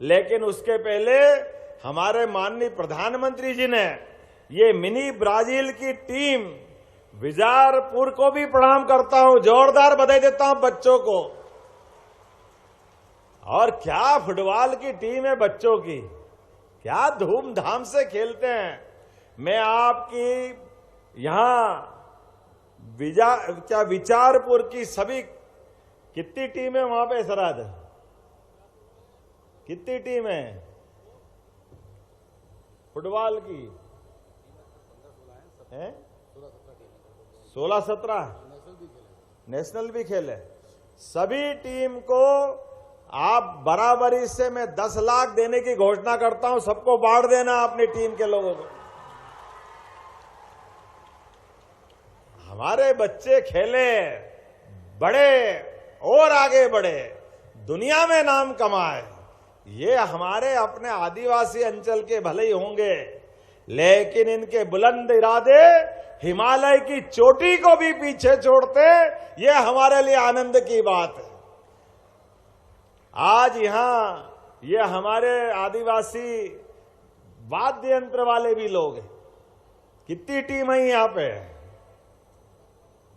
लेकिन उसके पहले हमारे माननीय प्रधानमंत्री जी ने ये मिनी ब्राजील की टीम विजारपुर को भी प्रणाम करता हूं, जोरदार बधाई देता हूं बच्चों को। और क्या फुटबॉल की टीम है बच्चों की, क्या धूमधाम से खेलते हैं। मैं आपकी यहां विचारपुर की सभी कितनी टीम है वहां पे सरहद, कितनी टीम है फुटबॉल की? 16-17 नेशनल भी खेले। सभी टीम को आप बराबरी से मैं 10 लाख देने की घोषणा करता हूं, सबको बांट देना अपनी टीम के लोगों को। हमारे बच्चे खेले, बड़े और आगे बढ़े, दुनिया में नाम कमाए। ये हमारे अपने आदिवासी अंचल के भले ही होंगे, लेकिन इनके बुलंद इरादे हिमालय की चोटी को भी पीछे छोड़ते, ये हमारे लिए आनंद की बात है। आज यहां ये हमारे आदिवासी वाद्य यंत्र वाले भी लोग हैं। कितनी टीम है यहां पे?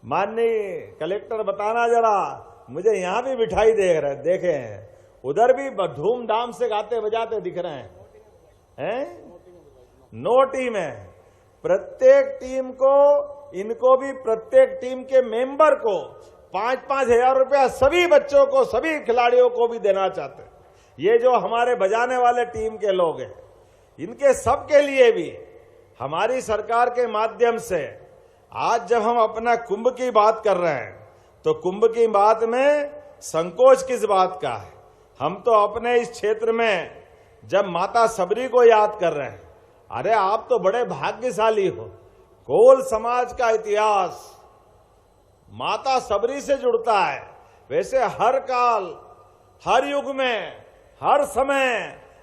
माननीय कलेक्टर बताना जरा, मुझे यहां भी मिठाई देखे हैं, उधर भी धूमधाम से गाते बजाते दिख रहे हैं। 9 टीम है। प्रत्येक टीम को, इनको भी प्रत्येक टीम के मेंबर को 5-5 हजार रुपया सभी बच्चों को, सभी खिलाड़ियों को भी देना चाहते हैं। ये जो हमारे बजाने वाले टीम के लोग हैं, इनके सब के लिए भी हमारी सरकार के माध्यम से आज जब हम अपना कुंभ की बात कर रहे हैं, तो कुंभ की बात में संकोच किस बात का है। हम तो अपने इस क्षेत्र में जब माता सबरी को याद कर रहे हैं, अरे आप तो बड़े भाग्यशाली हो। कोल समाज का इतिहास माता सबरी से जुड़ता है। वैसे हर काल, हर युग में, हर समय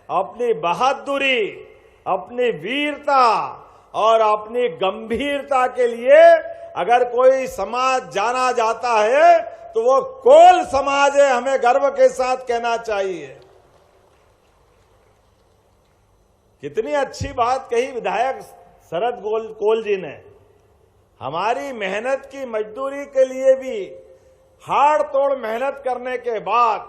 अपनी बहादुरी, अपनी वीरता और अपनी गंभीरता के लिए अगर कोई समाज जाना जाता है तो वो कोल समाज है, हमें गर्व के साथ कहना चाहिए। कितनी अच्छी बात कही विधायक शरद कोल जी ने। हमारी मेहनत की मजदूरी के लिए भी हाड़ तोड़ मेहनत करने के बाद,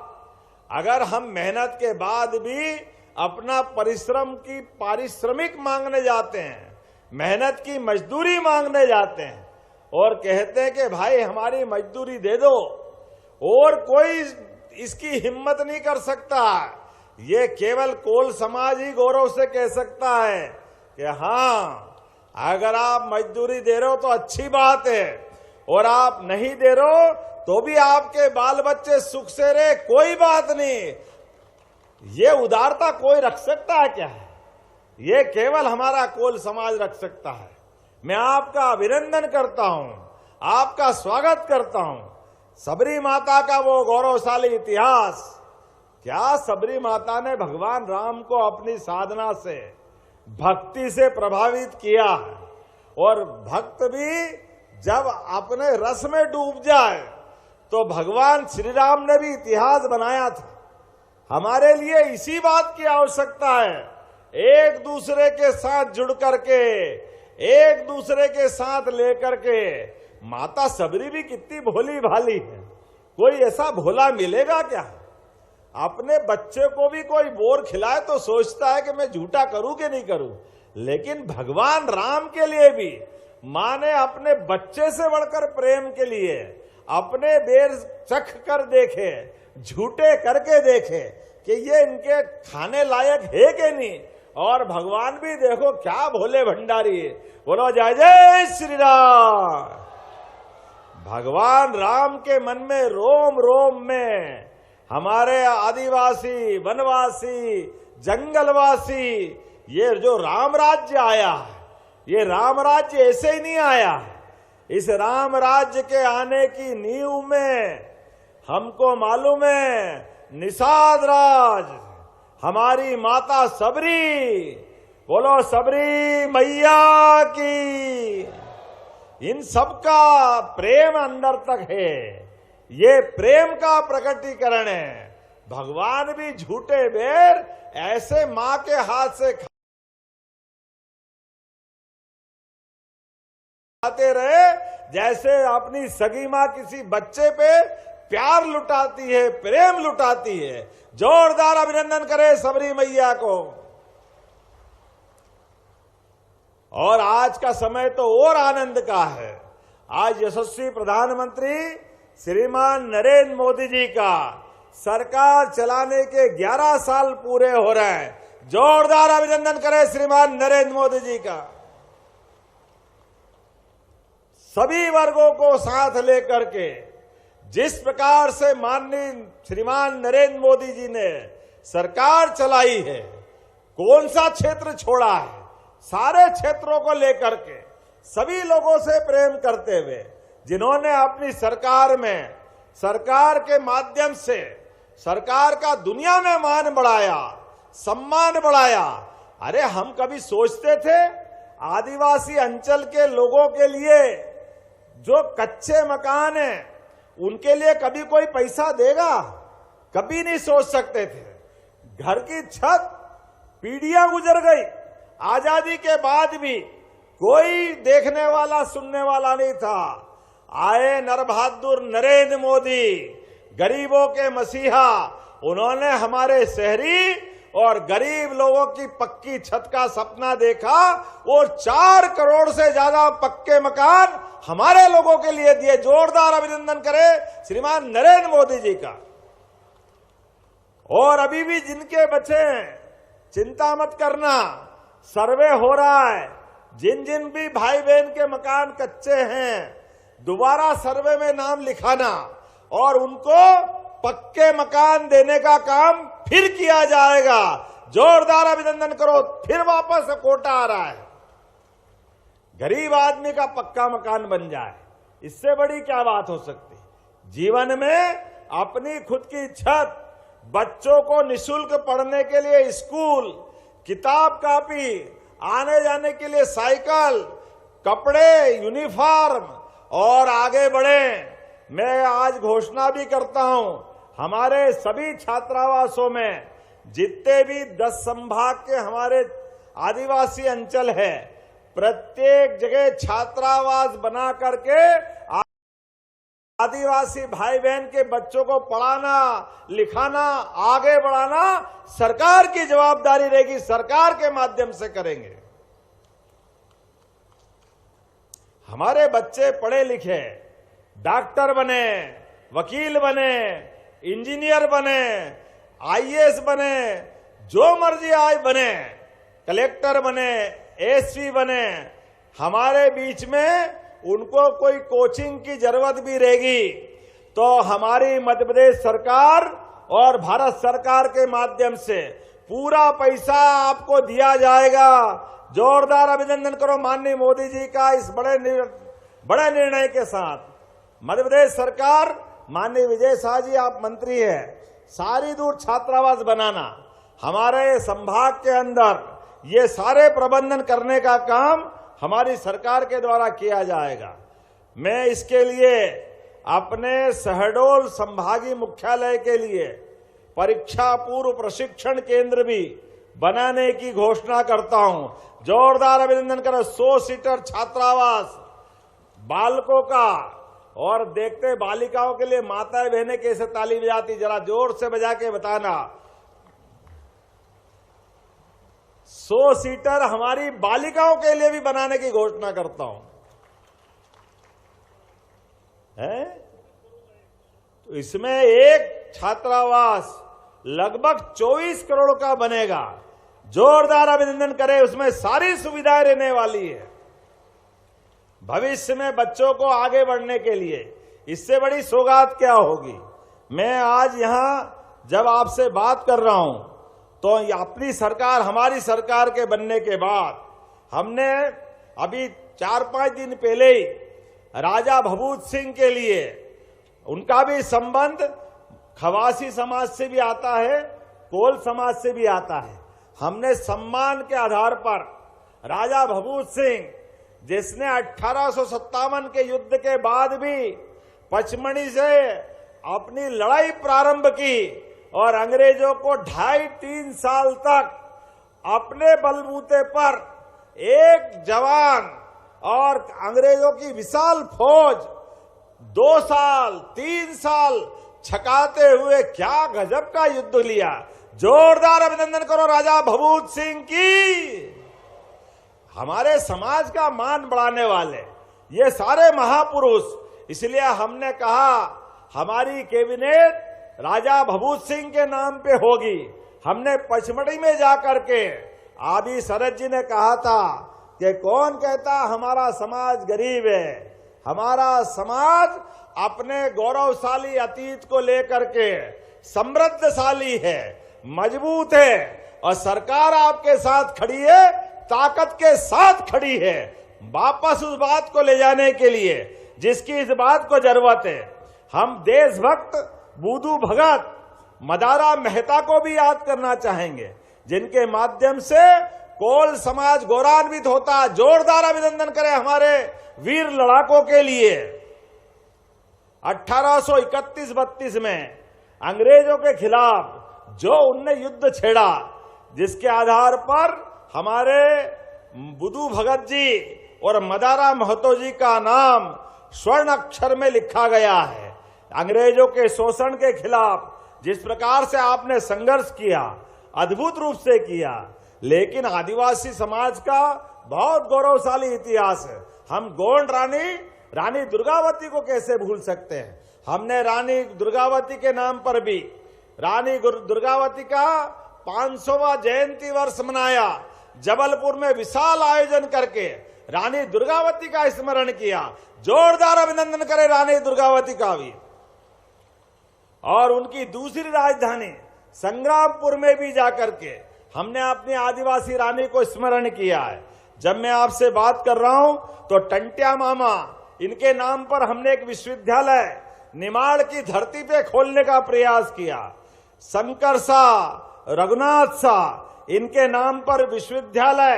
अगर हम मेहनत के बाद भी अपना परिश्रम की पारिश्रमिक मांगने जाते हैं, मेहनत की मजदूरी मांगने जाते हैं और कहते हैं कि भाई हमारी मजदूरी दे दो, और कोई इसकी हिम्मत नहीं कर सकता, ये केवल कोल समाज ही गौरव से कह सकता है कि हाँ, अगर आप मजदूरी दे रहे हो तो अच्छी बात है, और आप नहीं दे रहे हो तो भी आपके बाल बच्चे सुख से रहे, कोई बात नहीं। ये उदारता कोई रख सकता है क्या? ये केवल हमारा कोल समाज रख सकता है। मैं आपका अभिनंदन करता हूं, आपका स्वागत करता हूं। सबरी माता का वो गौरवशाली इतिहास, क्या सबरी माता ने भगवान राम को अपनी साधना से, भक्ति से प्रभावित किया है, और भक्त भी जब अपने रस में डूब जाए तो भगवान श्री राम ने भी इतिहास बनाया था। हमारे लिए इसी बात की आवश्यकता है, एक दूसरे के साथ जुड़ करके, एक दूसरे के साथ लेकर के। माता सबरी भी कितनी भोली भाली है, कोई ऐसा भोला मिलेगा क्या? अपने बच्चे को भी कोई बोर खिलाए तो सोचता है कि मैं झूठा करूं कि नहीं करूं, लेकिन भगवान राम के लिए भी मां ने अपने बच्चे से बढ़कर प्रेम के लिए अपने बेर चख कर देखे, झूठे करके देखे कि ये इनके खाने लायक है कि नहीं। और भगवान भी देखो क्या भोले भंडारी है। बोलो जय जय श्री राम। भगवान राम के मन में रोम रोम में हमारे आदिवासी, वनवासी, जंगलवासी, ये जो राम राज्य आया, ये राम राज्य ऐसे ही नहीं आया। इस राम राज्य के आने की नींव में हमको मालूम है निषाद राज हमारी माता सबरी, बोलो सबरी मैया की, इन सबका प्रेम अंदर तक है। ये प्रेम का प्रकटीकरण है। भगवान भी झूठे बेर ऐसे मां के हाथ से खाते रहे जैसे अपनी सगी मां किसी बच्चे पे प्यार लुटाती है, प्रेम लुटाती है। जोरदार अभिनंदन करें सबरी मैया को। और आज का समय तो और आनंद का है। आज यशस्वी प्रधानमंत्री श्रीमान नरेंद्र मोदी जी का सरकार चलाने के 11 साल पूरे हो रहे हैं। जोरदार अभिनंदन करें श्रीमान नरेंद्र मोदी जी का। सभी वर्गों को साथ लेकर के जिस प्रकार से माननीय श्रीमान नरेंद्र मोदी जी ने सरकार चलाई है, कौन सा क्षेत्र छोड़ा है, सारे क्षेत्रों को लेकर के सभी लोगों से प्रेम करते हुए जिन्होंने अपनी सरकार में, सरकार के माध्यम से सरकार का दुनिया में मान बढ़ाया, सम्मान बढ़ाया। अरे हम कभी सोचते थे आदिवासी अंचल के लोगों के लिए जो कच्चे मकान हैं उनके लिए कभी कोई पैसा देगा? कभी नहीं सोच सकते थे। घर की छत पीढ़ियां गुजर गई, आजादी के बाद भी कोई देखने वाला सुनने वाला नहीं था। आए नरबहादुर नरेंद्र मोदी, गरीबों के मसीहा, उन्होंने हमारे शहरी और गरीब लोगों की पक्की छत का सपना देखा और 4 करोड़ से ज्यादा पक्के मकान हमारे लोगों के लिए दिए। जोरदार अभिनंदन करें श्रीमान नरेंद्र मोदी जी का। और अभी भी जिनके बचे हैं चिंता मत करना, सर्वे हो रहा है। जिन जिन भी भाई बहन के मकान कच्चे हैं दोबारा सर्वे में नाम लिखाना और उनको पक्के मकान देने का काम फिर किया जाएगा। जोरदार अभिनंदन करो। फिर वापस कोटा आ रहा है, गरीब आदमी का पक्का मकान बन जाए, इससे बड़ी क्या बात हो सकती। जीवन में अपनी खुद की छत, बच्चों को निःशुल्क पढ़ने के लिए स्कूल, किताब कापी, आने जाने के लिए साइकिल, कपड़े, यूनिफॉर्म और आगे बढ़े। मैं आज घोषणा भी करता हूं, हमारे सभी छात्रावासों में जितने भी 10 संभाग के हमारे आदिवासी अंचल है, प्रत्येक जगह छात्रावास बना करके आदिवासी भाई बहन के बच्चों को पढ़ाना, लिखाना, आगे बढ़ाना सरकार की जवाबदारी रहेगी। सरकार के माध्यम से करेंगे। हमारे बच्चे पढ़े लिखे, डॉक्टर बने, वकील बने, इंजीनियर बने, आईएएस बने, जो मर्जी आज बने, कलेक्टर बने, एसपी बने, हमारे बीच में उनको कोई कोचिंग की जरूरत भी रहेगी तो हमारी मध्य प्रदेश सरकार और भारत सरकार के माध्यम से पूरा पैसा आपको दिया जाएगा। जोरदार अभिनंदन करो माननीय मोदी जी का इस बड़े निर्णय के साथ। मध्य प्रदेश सरकार, माननीय विजय शाह जी आप मंत्री हैं, सारी दूर छात्रावास बनाना, हमारे संभाग के अंदर ये सारे प्रबंधन करने का काम हमारी सरकार के द्वारा किया जाएगा। मैं इसके लिए अपने शहडोल संभागीय मुख्यालय के लिए परीक्षा पूर्व प्रशिक्षण केंद्र भी बनाने की घोषणा करता हूं। जोरदार अभिनंदन करें। 100 सीटर छात्रावास बालकों का, और देखते बालिकाओं के लिए माताएं बहनें कैसे ताली बजाती, जरा जोर से बजा के बताना। 100 सीटर हमारी बालिकाओं के लिए भी बनाने की घोषणा करता हूं। तो इसमें एक छात्रावास लगभग 24 करोड़ का बनेगा। जोरदार अभिनंदन करें। उसमें सारी सुविधाएं रहने वाली है भविष्य में बच्चों को आगे बढ़ने के लिए। इससे बड़ी सौगात क्या होगी। मैं आज यहां जब आपसे बात कर रहा हूं तो अपनी सरकार, हमारी सरकार के बनने के बाद हमने अभी 4-5 दिन पहले ही राजा भभूत सिंह के लिए, उनका भी संबंध खवासी समाज से भी आता है, कोल समाज से भी आता है। हमने सम्मान के आधार पर राजा भभूत सिंह, जिसने 1857 के युद्ध के बाद भी पचमढ़ी से अपनी लड़ाई प्रारंभ की, और अंग्रेजों को 2.5-3 साल तक अपने बलबूते पर एक जवान और अंग्रेजों की विशाल फौज 2 साल 3 साल छकाते हुए क्या गजब का युद्ध लिया। जोरदार अभिनंदन करो राजा भभूत सिंह की। हमारे समाज का मान बढ़ाने वाले ये सारे महापुरुष, इसलिए हमने कहा हमारी कैबिनेट राजा भभूत सिंह के नाम पे होगी। हमने पचमढ़ी में जाकर के अभी शरद जी ने कहा था कि कौन कहता हमारा समाज गरीब है, हमारा समाज अपने गौरवशाली अतीत को लेकर के समृद्धशाली है, मजबूत है और सरकार आपके साथ खड़ी है, ताकत के साथ खड़ी है वापस उस बात को ले जाने के लिए जिसकी इस बात को जरूरत है। हम देशभक्त बुद्धू भगत मदारा मेहता को भी याद करना चाहेंगे जिनके माध्यम से कोल समाज गौरवान्वित होता। जोरदार अभिनंदन करें हमारे वीर लड़ाकों के लिए। 1831-32 में अंग्रेजों के खिलाफ जो उनने युद्ध छेड़ा, जिसके आधार पर हमारे बुद्धू भगत जी और मदारा महतो जी का नाम स्वर्ण अक्षर में लिखा गया है। अंग्रेजों के शोषण के खिलाफ जिस प्रकार से आपने संघर्ष किया, अद्भुत रूप से किया, लेकिन आदिवासी समाज का बहुत गौरवशाली इतिहास है। हम गोंड रानी दुर्गावती को कैसे भूल सकते हैं। हमने रानी दुर्गावती के नाम पर भी रानी दुर्गावती का 500वां जयंती वर्ष मनाया। जबलपुर में विशाल आयोजन करके रानी दुर्गावती का स्मरण किया। जोरदार अभिनंदन करें रानी दुर्गावती का भी। और उनकी दूसरी राजधानी संग्रामपुर में भी जाकर के हमने अपनी आदिवासी रानी को स्मरण किया है। जब मैं आपसे बात कर रहा हूं तो टंट्या मामा, इनके नाम पर हमने एक विश्वविद्यालय निमाड़ की धरती पे खोलने का प्रयास किया। शंकर शाह, रघुनाथ शाह, इनके नाम पर विश्वविद्यालय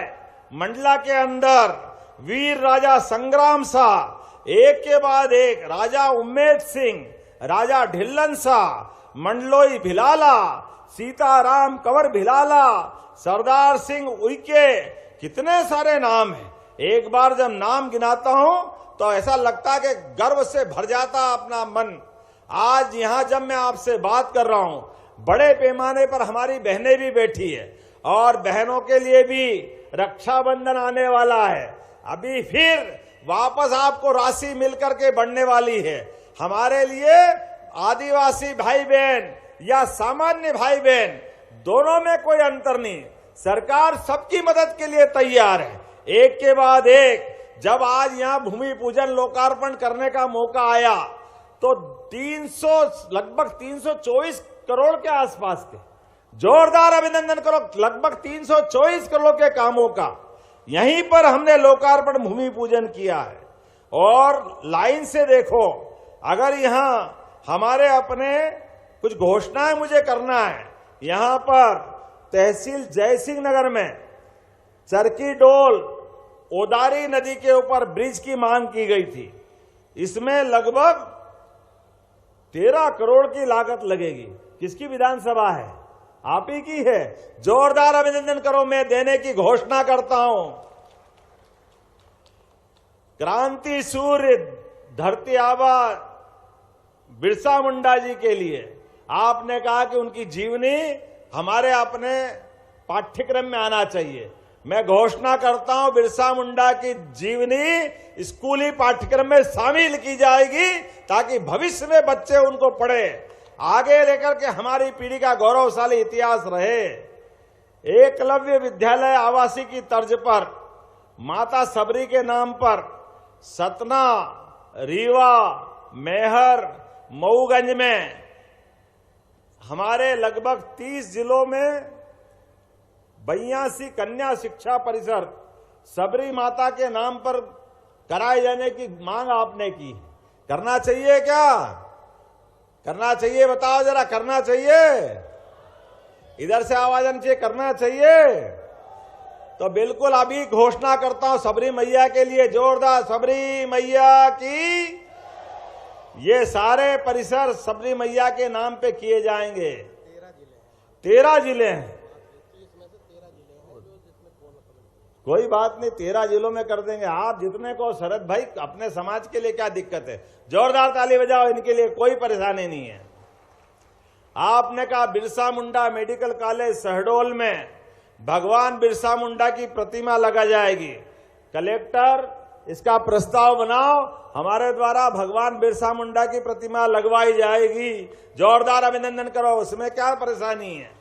मंडला के अंदर वीर राजा संग्राम शाह, एक के बाद एक राजा उम्मेद सिंह, राजा ढिल्लन शाह, मंडलोई भिलाला, सीताराम कंवर भिलाला, सरदार सिंह उइके, कितने सारे नाम हैं। एक बार जब नाम गिनाता हूं तो ऐसा लगता कि गर्व से भर जाता अपना मन। आज यहां जब मैं आपसे बात कर रहा हूं, बड़े पैमाने पर हमारी बहनें भी बैठी है और बहनों के लिए भी रक्षाबंधन आने वाला है। अभी फिर वापस आपको राशि मिलकर के बढ़ने वाली है। हमारे लिए आदिवासी भाई बहन या सामान्य भाई बहन दोनों में कोई अंतर नहीं। सरकार सबकी मदद के लिए तैयार है। एक के बाद एक जब आज यहां भूमि पूजन लोकार्पण करने का मौका आया तो लगभग 324 करोड़ के आसपास के, जोरदार अभिनंदन करो, लगभग 324 करोड़ के कामों का यहीं पर हमने लोकार्पण भूमि पूजन किया है। और लाइन से देखो, अगर यहां हमारे अपने कुछ घोषणाएं मुझे करना है। यहां पर तहसील जयसिंह नगर में चरकी डोल ओदारी नदी के ऊपर ब्रिज की मांग की गई थी। इसमें लगभग 13 करोड़ की लागत लगेगी। किसकी विधानसभा है? आप ही की है। जोरदार अभिनंदन करो, मैं देने की घोषणा करता हूं। क्रांति सूर्य धरती आबा बिरसा मुंडा जी के लिए आपने कहा कि उनकी जीवनी हमारे अपने पाठ्यक्रम में आना चाहिए। मैं घोषणा करता हूं बिरसा मुंडा की जीवनी स्कूली पाठ्यक्रम में शामिल की जाएगी ताकि भविष्य में बच्चे उनको पढ़े, आगे लेकर के हमारी पीढ़ी का गौरवशाली इतिहास रहे। एकलव्य विद्यालय आवासी की तर्ज पर माता सबरी के नाम पर सतना, रीवा, मेहर, मऊगंज में हमारे लगभग 30 जिलों में 82 कन्या शिक्षा परिसर सबरी माता के नाम पर कराए जाने की मांग आपने की। करना चाहिए क्या? करना चाहिए? बताओ जरा, करना चाहिए? इधर से आवाज आनी चाहिए, करना चाहिए? तो बिल्कुल अभी घोषणा करता हूं सबरी मैया के लिए, जोरदार सबरी मैया की। ये सारे परिसर सबरी मैया के नाम पे किए जाएंगे। 13 जिले हैं। कोई बात नहीं, 13 जिलों में कर देंगे। आप जितने को शरद भाई, अपने समाज के लिए क्या दिक्कत है, जोरदार ताली बजाओ, इनके लिए कोई परेशानी नहीं है। आपने कहा बिरसा मुंडा मेडिकल कॉलेज शहडोल में भगवान बिरसा मुंडा की प्रतिमा लगा जाएगी। कलेक्टर इसका प्रस्ताव बनाओ, हमारे द्वारा भगवान बिरसा मुंडा की प्रतिमा लगवाई जाएगी। जोरदार अभिनंदन करो, उसमें क्या परेशानी है।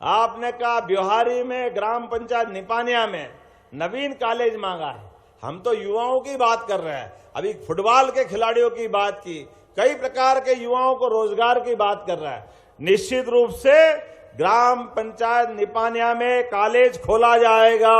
आपने कहा ब्योहारी में ग्राम पंचायत निपानिया में नवीन कॉलेज मांगा है। हम तो युवाओं की बात कर रहे हैं, अभी फुटबॉल के खिलाड़ियों की बात की, कई प्रकार के युवाओं को रोजगार की बात कर रहा है। निश्चित रूप से ग्राम पंचायत निपानिया में कॉलेज खोला जाएगा।